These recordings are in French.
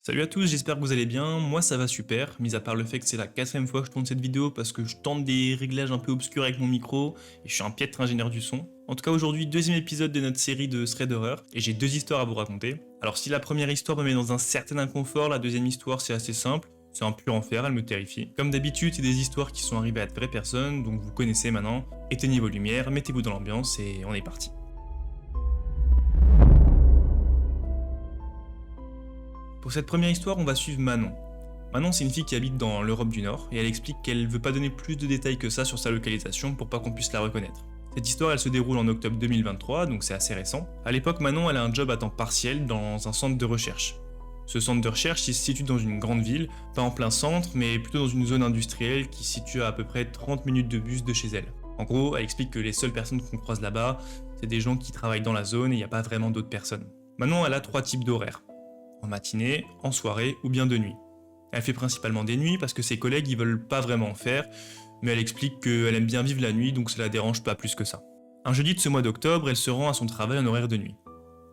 Salut à tous, j'espère que vous allez bien, moi ça va super, mis à part le fait que c'est la 4ème fois que je tourne cette vidéo parce que je tente des réglages un peu obscurs avec mon micro et je suis un piètre ingénieur du son. En tout cas aujourd'hui, deuxième épisode de notre série de thread horreur et j'ai deux histoires à vous raconter. Alors si la première histoire me met dans un certain inconfort, la deuxième histoire c'est assez simple, c'est un pur enfer, elle me terrifie. Comme d'habitude, c'est des histoires qui sont arrivées à de vraies personnes, donc vous connaissez maintenant, éteignez vos lumières, mettez-vous dans l'ambiance et on est parti. Pour cette première histoire, on va suivre Manon. Manon, c'est une fille qui habite dans l'Europe du Nord, et elle explique qu'elle veut pas donner plus de détails que ça sur sa localisation pour pas qu'on puisse la reconnaître. Cette histoire, elle se déroule en octobre 2023, donc c'est assez récent. À l'époque, Manon, elle a un job à temps partiel dans un centre de recherche. Ce centre de recherche, il se situe dans une grande ville, pas en plein centre, mais plutôt dans une zone industrielle qui se situe à peu près 30 minutes de bus de chez elle. En gros, elle explique que les seules personnes qu'on croise là-bas, c'est des gens qui travaillent dans la zone et il n'y a pas vraiment d'autres personnes. Manon, elle a trois types d'horaires. En matinée, en soirée ou bien de nuit. Elle fait principalement des nuits parce que ses collègues ils veulent pas vraiment en faire, mais elle explique qu'elle aime bien vivre la nuit donc ça la dérange pas plus que ça. Un jeudi de ce mois d'octobre, elle se rend à son travail en horaire de nuit.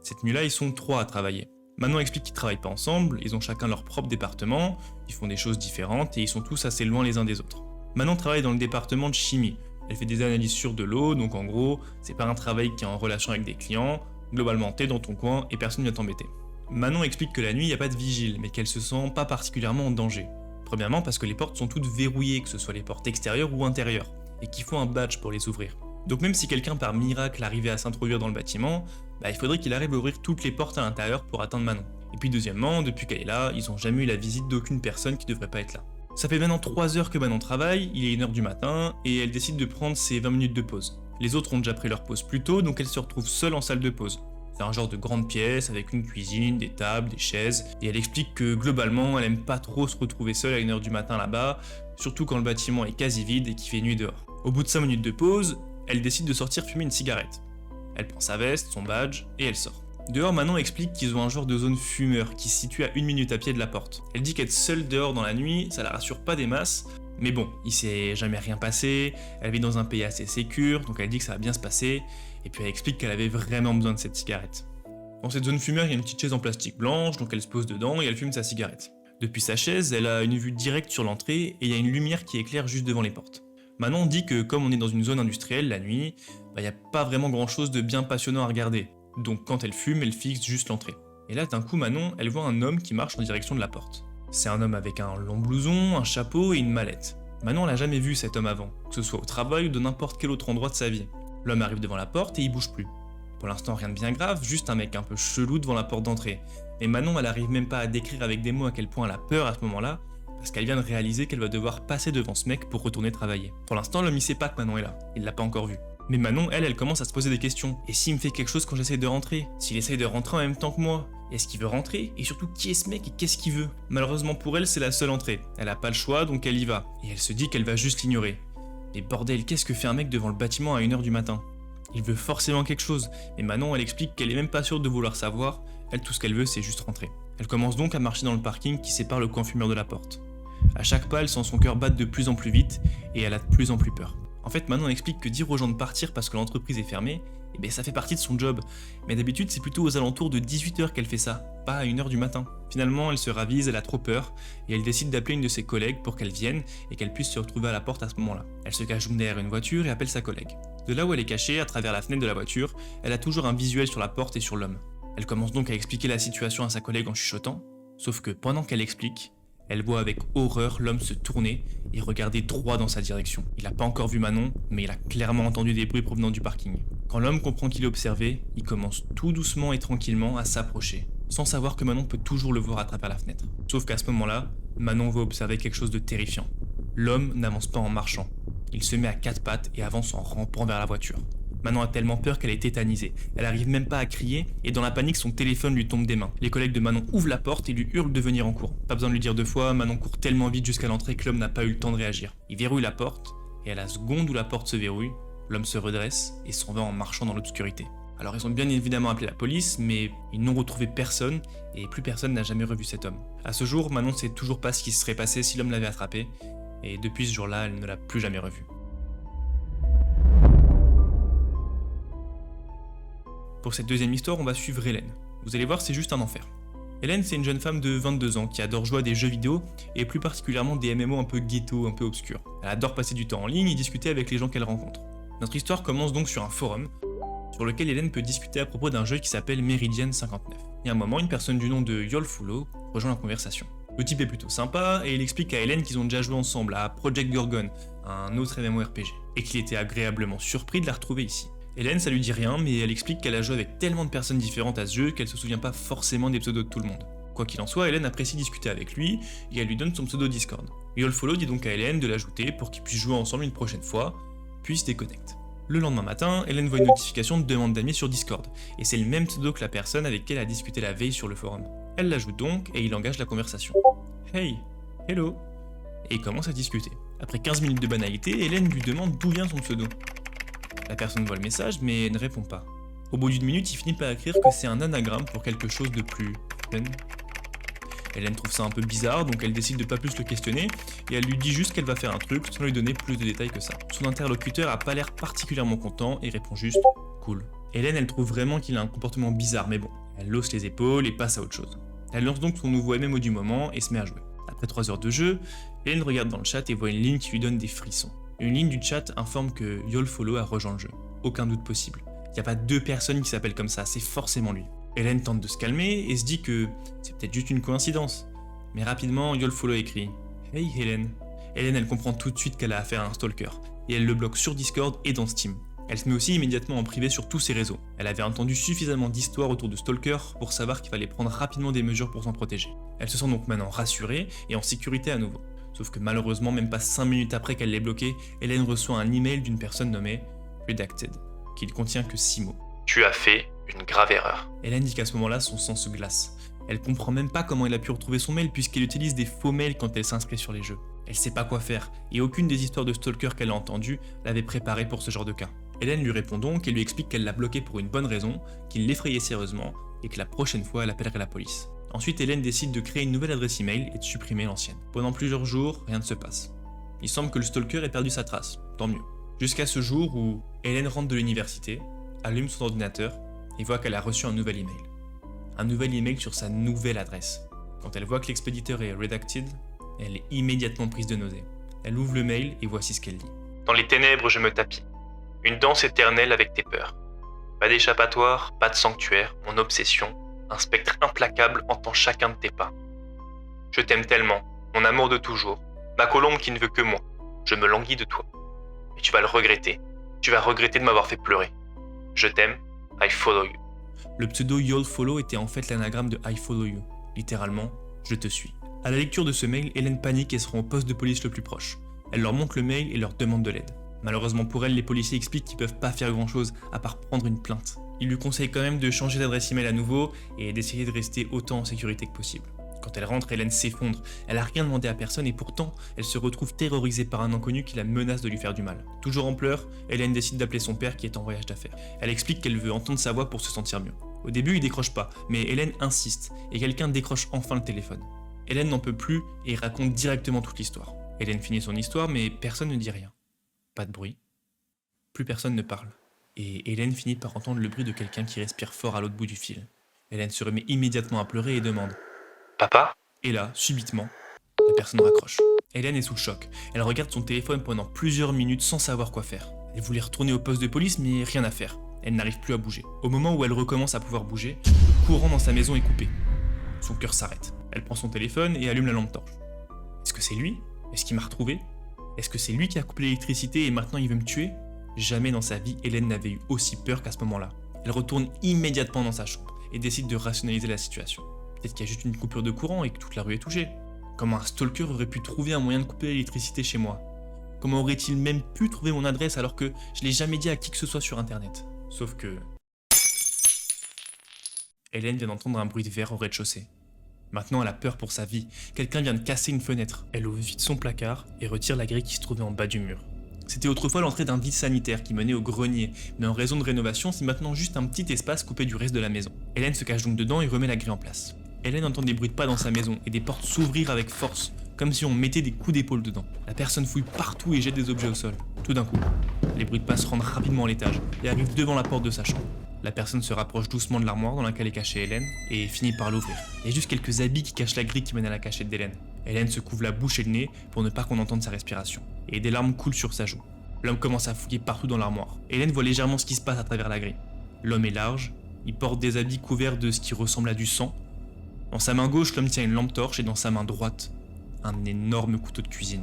Cette nuit-là, ils sont trois à travailler. Manon explique qu'ils travaillent pas ensemble, ils ont chacun leur propre département, ils font des choses différentes et ils sont tous assez loin les uns des autres. Manon travaille dans le département de chimie. Elle fait des analyses sur de l'eau, donc en gros, c'est pas un travail qui est en relation avec des clients, globalement t'es dans ton coin et personne ne vient t'embêter. Manon explique que la nuit, il n'y a pas de vigile, mais qu'elle se sent pas particulièrement en danger. Premièrement parce que les portes sont toutes verrouillées, que ce soit les portes extérieures ou intérieures, et qu'il faut un badge pour les ouvrir. Donc même si quelqu'un par miracle arrivait à s'introduire dans le bâtiment, il faudrait qu'il arrive à ouvrir toutes les portes à l'intérieur pour atteindre Manon. Et puis deuxièmement, depuis qu'elle est là, ils ont jamais eu la visite d'aucune personne qui devrait pas être là. Ça fait maintenant 3 heures que Manon travaille, il est 1h du matin, et elle décide de prendre ses 20 minutes de pause. Les autres ont déjà pris leur pause plus tôt, donc elle se retrouve seule en salle de pause. C'est un genre de grande pièce avec une cuisine, des tables, des chaises, et elle explique que globalement elle aime pas trop se retrouver seule à 1h du matin là-bas, surtout quand le bâtiment est quasi vide et qu'il fait nuit dehors. Au bout de 5 minutes de pause, elle décide de sortir fumer une cigarette. Elle prend sa veste, son badge, et elle sort. Dehors, Manon explique qu'ils ont un genre de zone fumeur qui se situe à 1 minute à pied de la porte. Elle dit qu'être seule dehors dans la nuit, ça la rassure pas des masses, mais bon, il s'est jamais rien passé, elle vit dans un pays assez sécure, donc elle dit que ça va bien se passer, et puis elle explique qu'elle avait vraiment besoin de cette cigarette. Dans cette zone fumeur, il y a une petite chaise en plastique blanche, donc elle se pose dedans et elle fume sa cigarette. Depuis sa chaise, elle a une vue directe sur l'entrée et il y a une lumière qui éclaire juste devant les portes. Manon dit que comme on est dans une zone industrielle la nuit, il n'y a pas vraiment grand chose de bien passionnant à regarder, donc quand elle fume, elle fixe juste l'entrée. Et là d'un coup Manon, elle voit un homme qui marche en direction de la porte. C'est un homme avec un long blouson, un chapeau et une mallette. Manon l'a jamais vu cet homme avant, que ce soit au travail ou de n'importe quel autre endroit de sa vie. L'homme arrive devant la porte et il bouge plus. Pour l'instant rien de bien grave, juste un mec un peu chelou devant la porte d'entrée. Et Manon elle arrive même pas à décrire avec des mots à quel point elle a peur à ce moment-là, parce qu'elle vient de réaliser qu'elle va devoir passer devant ce mec pour retourner travailler. Pour l'instant l'homme il sait pas que Manon est là, il l'a pas encore vu. Mais Manon, elle commence à se poser des questions. Et s'il me fait quelque chose quand j'essaye de rentrer? S'il essaye de rentrer en même temps que moi? Est-ce qu'il veut rentrer? Et surtout, qui est ce mec et qu'est-ce qu'il veut? Malheureusement pour elle, c'est la seule entrée. Elle a pas le choix, donc elle y va. Et elle se dit qu'elle va juste l'ignorer. Mais bordel, qu'est-ce que fait un mec devant le bâtiment à 1h du matin? Il veut forcément quelque chose. Mais Manon, elle explique qu'elle est même pas sûre de vouloir savoir. Elle, tout ce qu'elle veut, c'est juste rentrer. Elle commence donc à marcher dans le parking qui sépare le coin fumeur de la porte. À chaque pas, elle sent son cœur battre de plus en plus vite et elle a de plus en plus peur. En fait, Manon explique que dire aux gens de partir parce que l'entreprise est fermée, ça fait partie de son job. Mais d'habitude, c'est plutôt aux alentours de 18h qu'elle fait ça, pas à 1h du matin. Finalement, elle se ravise, elle a trop peur, et elle décide d'appeler une de ses collègues pour qu'elle vienne et qu'elle puisse se retrouver à la porte à ce moment-là. Elle se cache donc derrière une voiture et appelle sa collègue. De là où elle est cachée, à travers la fenêtre de la voiture, elle a toujours un visuel sur la porte et sur l'homme. Elle commence donc à expliquer la situation à sa collègue en chuchotant, sauf que pendant qu'elle explique, elle voit avec horreur l'homme se tourner et regarder droit dans sa direction. Il n'a pas encore vu Manon, mais il a clairement entendu des bruits provenant du parking. Quand l'homme comprend qu'il est observé, il commence tout doucement et tranquillement à s'approcher, sans savoir que Manon peut toujours le voir à travers la fenêtre. Sauf qu'à ce moment-là, Manon va observer quelque chose de terrifiant. L'homme n'avance pas en marchant. Il se met à 4 pattes et avance en rampant vers la voiture. Manon a tellement peur qu'elle est tétanisée. Elle arrive même pas à crier et dans la panique son téléphone lui tombe des mains. Les collègues de Manon ouvrent la porte et lui hurlent de venir en courant. Pas besoin de lui dire 2 fois, Manon court tellement vite jusqu'à l'entrée que l'homme n'a pas eu le temps de réagir. Il verrouille la porte et à la seconde où la porte se verrouille, l'homme se redresse et s'en va en marchant dans l'obscurité. Alors ils ont bien évidemment appelé la police, mais ils n'ont retrouvé personne et plus personne n'a jamais revu cet homme. À ce jour, Manon sait toujours pas ce qui se serait passé si l'homme l'avait attrapé et depuis ce jour-là, elle ne l'a plus jamais revu. Pour cette deuxième histoire, on va suivre Hélène. Vous allez voir, c'est juste un enfer. Hélène, c'est une jeune femme de 22 ans qui adore jouer à des jeux vidéo et plus particulièrement des MMO un peu ghetto, un peu obscurs. Elle adore passer du temps en ligne et discuter avec les gens qu'elle rencontre. Notre histoire commence donc sur un forum sur lequel Hélène peut discuter à propos d'un jeu qui s'appelle Meridian 59. Et à un moment, une personne du nom de Yolfollow rejoint la conversation. Le type est plutôt sympa et il explique à Hélène qu'ils ont déjà joué ensemble à Project Gorgon, un autre MMORPG, et qu'il était agréablement surpris de la retrouver ici. Hélène, ça lui dit rien, mais elle explique qu'elle a joué avec tellement de personnes différentes à ce jeu qu'elle se souvient pas forcément des pseudos de tout le monde. Quoi qu'il en soit, Hélène apprécie discuter avec lui et elle lui donne son pseudo Discord. Yolfollow dit donc à Hélène de l'ajouter pour qu'ils puissent jouer ensemble une prochaine fois, puis se déconnecte. Le lendemain matin, Hélène voit une notification de demande d'amis sur Discord, et c'est le même pseudo que la personne avec qui elle a discuté la veille sur le forum. Elle l'ajoute donc et il engage la conversation. Hey, hello, et il commence à discuter. Après 15 minutes de banalité, Hélène lui demande d'où vient son pseudo. La personne voit le message mais ne répond pas. Au bout d'une minute, il finit par écrire que c'est un anagramme pour quelque chose de plus fun. Hélène trouve ça un peu bizarre, donc elle décide de pas plus le questionner, et elle lui dit juste qu'elle va faire un truc sans lui donner plus de détails que ça. Son interlocuteur a pas l'air particulièrement content et répond juste « cool ». Hélène, elle trouve vraiment qu'il a un comportement bizarre, mais bon, elle hausse les épaules et passe à autre chose. Elle lance donc son nouveau MMO du moment et se met à jouer. Après 3 heures de jeu, Hélène regarde dans le chat et voit une ligne qui lui donne des frissons. Une ligne du chat informe que Yolfollow a rejoint le jeu. Aucun doute possible. Il n'y a pas 2 personnes qui s'appellent comme ça, c'est forcément lui. Hélène tente de se calmer et se dit que c'est peut-être juste une coïncidence. Mais rapidement, Yolfollow écrit « Hey Hélène ». Hélène, elle comprend tout de suite qu'elle a affaire à un stalker, et elle le bloque sur Discord et dans Steam. Elle se met aussi immédiatement en privé sur tous ses réseaux. Elle avait entendu suffisamment d'histoires autour de Stalker pour savoir qu'il fallait prendre rapidement des mesures pour s'en protéger. Elle se sent donc maintenant rassurée et en sécurité à nouveau. Sauf que malheureusement, même pas 5 minutes après qu'elle l'ait bloqué, Hélène reçoit un email d'une personne nommée Redacted, qui ne contient que 6 mots. Tu as fait une grave erreur. Hélène dit qu'à ce moment-là, son sang se glace. Elle comprend même pas comment elle a pu retrouver son mail puisqu'elle utilise des faux mails quand elle s'inscrit sur les jeux. Elle sait pas quoi faire, et aucune des histoires de Stalker qu'elle a entendues l'avait préparée pour ce genre de cas. Hélène lui répond donc et lui explique qu'elle l'a bloqué pour une bonne raison, qu'il l'effrayait sérieusement, et que la prochaine fois elle appellerait la police. Ensuite, Hélène décide de créer une nouvelle adresse email et de supprimer l'ancienne. Pendant plusieurs jours, rien ne se passe. Il semble que le Stalker ait perdu sa trace, tant mieux. Jusqu'à ce jour où Hélène rentre de l'université, allume son ordinateur et voit qu'elle a reçu un nouvel email. Un nouvel email sur sa nouvelle adresse. Quand elle voit que l'expéditeur est redacted, elle est immédiatement prise de nausée. Elle ouvre le mail et voici ce qu'elle dit. Dans les ténèbres, je me tapis. Une danse éternelle avec tes peurs. Pas d'échappatoire, pas de sanctuaire, mon obsession, un spectre implacable entend chacun de tes pas. Je t'aime tellement, mon amour de toujours, ma colombe qui ne veut que moi. Je me languis de toi. Mais tu vas le regretter. Tu vas regretter de m'avoir fait pleurer. Je t'aime, I follow you. Le pseudo Yolfollow était en fait l'anagramme de I follow you. Littéralement, je te suis. À la lecture de ce mail, Hélène panique et se rend au poste de police le plus proche. Elle leur montre le mail et leur demande de l'aide. Malheureusement pour elle, les policiers expliquent qu'ils peuvent pas faire grand chose à part prendre une plainte. Ils lui conseillent quand même de changer d'adresse email à nouveau et d'essayer de rester autant en sécurité que possible. Quand elle rentre, Hélène s'effondre. Elle a rien demandé à personne et pourtant, elle se retrouve terrorisée par un inconnu qui la menace de lui faire du mal. Toujours en pleurs, Hélène décide d'appeler son père qui est en voyage d'affaires. Elle explique qu'elle veut entendre sa voix pour se sentir mieux. Au début, il décroche pas, mais Hélène insiste et quelqu'un décroche enfin le téléphone. Hélène n'en peut plus et raconte directement toute l'histoire. Hélène finit son histoire, mais personne ne dit rien. Pas de bruit. Plus personne ne parle. Et Hélène finit par entendre le bruit de quelqu'un qui respire fort à l'autre bout du fil. Hélène se remet immédiatement à pleurer et demande « Papa ?» Et là, subitement, la personne raccroche. Hélène est sous le choc. Elle regarde son téléphone pendant plusieurs minutes sans savoir quoi faire. Elle voulait retourner au poste de police, mais rien à faire. Elle n'arrive plus à bouger. Au moment où elle recommence à pouvoir bouger, le courant dans sa maison est coupé. Son cœur s'arrête. Elle prend son téléphone et allume la lampe torche. Est-ce que c'est lui ? Est-ce qu'il m'a retrouvé ? Est-ce que c'est lui qui a coupé l'électricité et maintenant il veut me tuer ? Jamais dans sa vie, Hélène n'avait eu aussi peur qu'à ce moment-là. Elle retourne immédiatement dans sa chambre et décide de rationaliser la situation. Peut-être qu'il y a juste une coupure de courant et que toute la rue est touchée. Comment un stalker aurait pu trouver un moyen de couper l'électricité chez moi ? Comment aurait-il même pu trouver mon adresse alors que je l'ai jamais dit à qui que ce soit sur internet ? Sauf que... Hélène vient d'entendre un bruit de verre au rez-de-chaussée. Maintenant, elle a peur pour sa vie. Quelqu'un vient de casser une fenêtre. Elle ouvre vite son placard et retire la grille qui se trouvait en bas du mur. C'était autrefois l'entrée d'un vide sanitaire qui menait au grenier, mais en raison de rénovation, c'est maintenant juste un petit espace coupé du reste de la maison. Hélène se cache donc dedans et remet la grille en place. Hélène entend des bruits de pas dans sa maison et des portes s'ouvrir avec force, comme si on mettait des coups d'épaule dedans. La personne fouille partout et jette des objets au sol. Tout d'un coup, les bruits de pas se rendent rapidement à l'étage et arrivent devant la porte de sa chambre. La personne se rapproche doucement de l'armoire dans laquelle est cachée Hélène et finit par l'ouvrir. Il y a juste quelques habits qui cachent la grille qui mène à la cachette d'Hélène. Hélène se couvre la bouche et le nez pour ne pas qu'on entende sa respiration, et des larmes coulent sur sa joue. L'homme commence à fouiller partout dans l'armoire. Hélène voit légèrement ce qui se passe à travers la grille. L'homme est large, il porte des habits couverts de ce qui ressemble à du sang. Dans sa main gauche, l'homme tient une lampe torche et dans sa main droite, un énorme couteau de cuisine.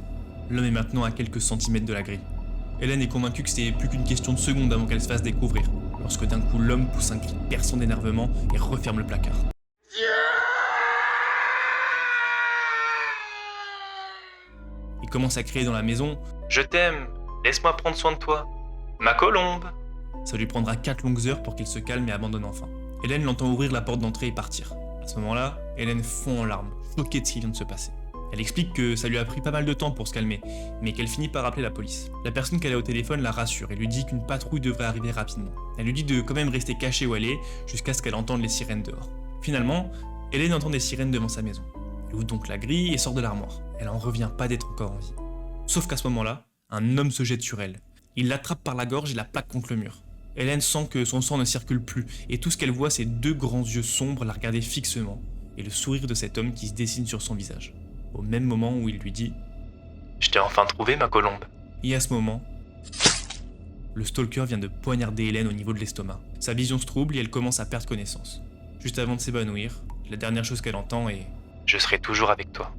L'homme est maintenant à quelques centimètres de la grille. Hélène est convaincue que c'est plus qu'une question de secondes avant qu'elle se fasse découvrir, lorsque d'un coup l'homme pousse un cri perçant d'énervement et referme le placard. Il commence à crier dans la maison « Je t'aime, laisse-moi prendre soin de toi. Ma colombe !» Ça lui prendra 4 longues heures pour qu'il se calme et abandonne enfin. Hélène l'entend ouvrir la porte d'entrée et partir. À ce moment-là, Hélène fond en larmes, choquée de ce qui vient de se passer. Elle explique que ça lui a pris pas mal de temps pour se calmer, mais qu'elle finit par appeler la police. La personne qu'elle a au téléphone la rassure et lui dit qu'une patrouille devrait arriver rapidement. Elle lui dit de quand même rester cachée où elle est, jusqu'à ce qu'elle entende les sirènes dehors. Finalement, Hélène entend des sirènes devant sa maison. Elle ouvre donc la grille et sort de l'armoire. Elle en revient pas d'être encore en vie. Sauf qu'à ce moment-là, un homme se jette sur elle. Il l'attrape par la gorge et la plaque contre le mur. Hélène sent que son sang ne circule plus, et tout ce qu'elle voit, c'est 2 grands yeux sombres la regarder fixement, et le sourire de cet homme qui se dessine sur son visage. Au même moment où il lui dit « Je t'ai enfin trouvé, ma colombe !» Et à ce moment, le stalker vient de poignarder Hélène au niveau de l'estomac. Sa vision se trouble et elle commence à perdre connaissance. Juste avant de s'évanouir, la dernière chose qu'elle entend est « Je serai toujours avec toi !»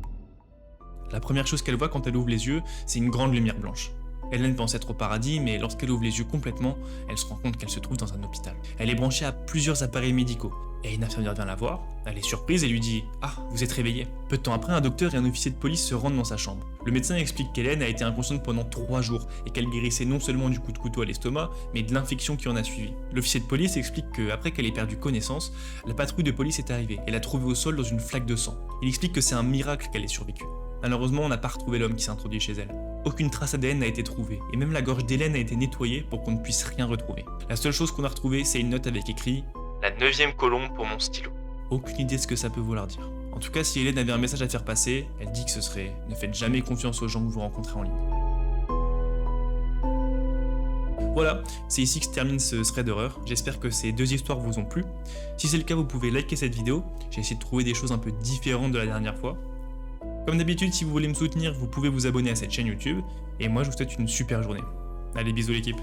La première chose qu'elle voit quand elle ouvre les yeux, c'est une grande lumière blanche. Hélène pense être au paradis, mais lorsqu'elle ouvre les yeux complètement, elle se rend compte qu'elle se trouve dans un hôpital. Elle est branchée à plusieurs appareils médicaux, et une infirmière vient la voir, elle est surprise et lui dit « Ah, vous êtes réveillée !» Peu de temps après, un docteur et un officier de police se rendent dans sa chambre. Le médecin explique qu'Hélène a été inconsciente pendant 3 jours, et qu'elle guérissait non seulement du coup de couteau à l'estomac, mais de l'infection qui en a suivi. L'officier de police explique qu'après qu'elle ait perdu connaissance, la patrouille de police est arrivée, et l'a trouvée au sol dans une flaque de sang. Il explique que c'est un miracle qu'elle ait survécu. Malheureusement, on n'a pas retrouvé l'homme qui s'est introduit chez elle. Aucune trace ADN n'a été trouvée, et même la gorge d'Hélène a été nettoyée pour qu'on ne puisse rien retrouver. La seule chose qu'on a retrouvée, c'est une note avec écrit « La 9e colombe pour mon stylo ». Aucune idée de ce que ça peut vouloir dire. En tout cas, si Hélène avait un message à faire passer, elle dit que ce serait « Ne faites jamais confiance aux gens que vous rencontrez en ligne ». Voilà, c'est ici que se termine ce thread d'horreur. J'espère que ces 2 histoires vous ont plu. Si c'est le cas, vous pouvez liker cette vidéo. J'ai essayé de trouver des choses un peu différentes de la dernière fois. Comme d'habitude, si vous voulez me soutenir, vous pouvez vous abonner à cette chaîne YouTube. Et moi, je vous souhaite une super journée. Allez, bisous l'équipe.